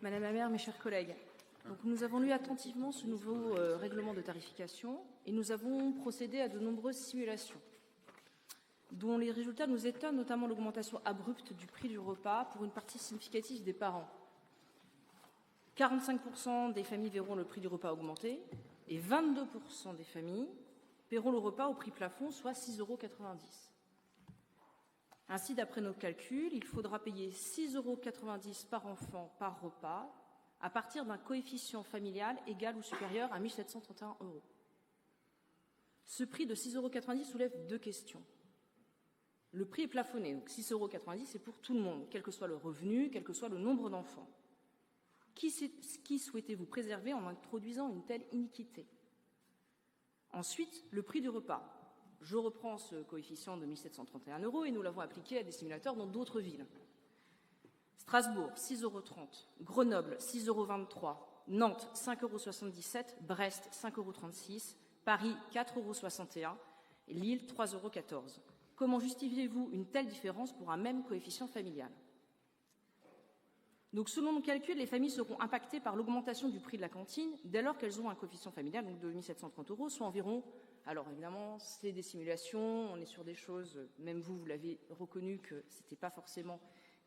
Madame la maire, mes chers collègues, donc nous avons lu attentivement ce nouveau règlement de tarification et nous avons procédé à de nombreuses simulations dont les résultats nous étonnent, notamment l'augmentation abrupte du prix du repas pour une partie significative des parents. 45% des familles verront le prix du repas augmenter et 22% des familles paieront le repas au prix plafond, soit 6,90 €. Ainsi, d'après nos calculs, il faudra payer 6,90 € par enfant par repas à partir d'un coefficient familial égal ou supérieur à 1 731 €. Ce prix de 6,90 € soulève deux questions. Le prix est plafonné, donc 6,90 € c'est pour tout le monde, quel que soit le revenu, quel que soit le nombre d'enfants. Qui souhaitez-vous préserver en introduisant une telle iniquité? Ensuite, le prix du repas. Je reprends ce coefficient de 1 731 € et nous l'avons appliqué à des simulateurs dans d'autres villes. Strasbourg, 6,30 €, Grenoble, 6,23 €, Nantes, 5,77 €, Brest, 5,36 €, Paris, 4,61 € et Lille, 3,14 €. Comment justifiez-vous une telle différence pour un même coefficient familial? Donc, selon nos calculs, les familles seront impactées par l'augmentation du prix de la cantine dès lors qu'elles ont un coefficient familial donc de 1 730 €, soit environ, alors évidemment, c'est des simulations, on est sur des choses, même vous l'avez reconnu que ce n'était pas forcément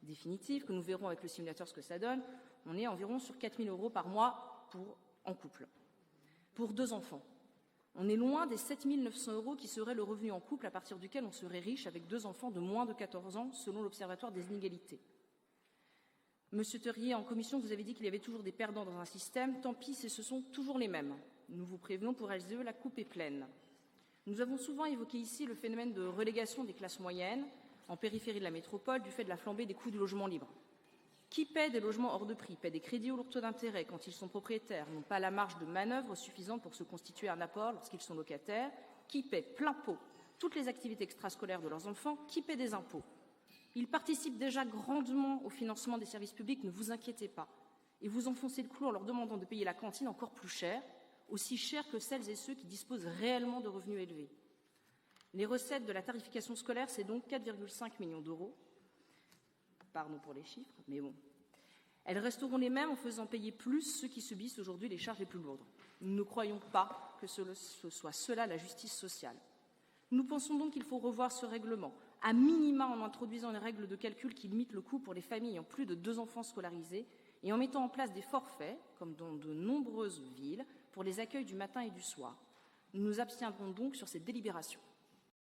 définitif, que nous verrons avec le simulateur ce que ça donne, on est environ sur 4 000 € par mois en couple. Pour 2 enfants, on est loin des 7 900 € qui serait le revenu en couple à partir duquel on serait riche avec 2 enfants de moins de 14 ans, selon l'Observatoire des inégalités. Monsieur Terrier, en commission, vous avez dit qu'il y avait toujours des perdants dans un système. Tant pis, ce sont toujours les mêmes. Nous vous prévenons, pour LCE, la coupe est pleine. Nous avons souvent évoqué ici le phénomène de relégation des classes moyennes en périphérie de la métropole du fait de la flambée des coûts du logement libre. Qui paie des logements hors de prix, paie des crédits au lourd taux d'intérêt quand ils sont propriétaires, n'ont pas la marge de manœuvre suffisante pour se constituer un apport lorsqu'ils sont locataires, qui paie plein pot toutes les activités extrascolaires de leurs enfants, qui paie des impôts. Ils participent déjà grandement au financement des services publics, ne vous inquiétez pas. Et vous enfoncez le clou en leur demandant de payer la cantine encore plus cher, aussi cher que celles et ceux qui disposent réellement de revenus élevés. Les recettes de la tarification scolaire, c'est donc 4,5 millions d'euros. Pardon pour les chiffres, mais bon. Elles resteront les mêmes en faisant payer plus ceux qui subissent aujourd'hui les charges les plus lourdes. Nous ne croyons pas que ce soit cela la justice sociale. Nous pensons donc qu'il faut revoir ce règlement, à minima en introduisant une règle de calcul qui limite le coût pour les familles ayant plus de 2 enfants scolarisés et en mettant en place des forfaits, comme dans de nombreuses villes, pour les accueils du matin et du soir. Nous nous abstiendrons donc sur cette délibération.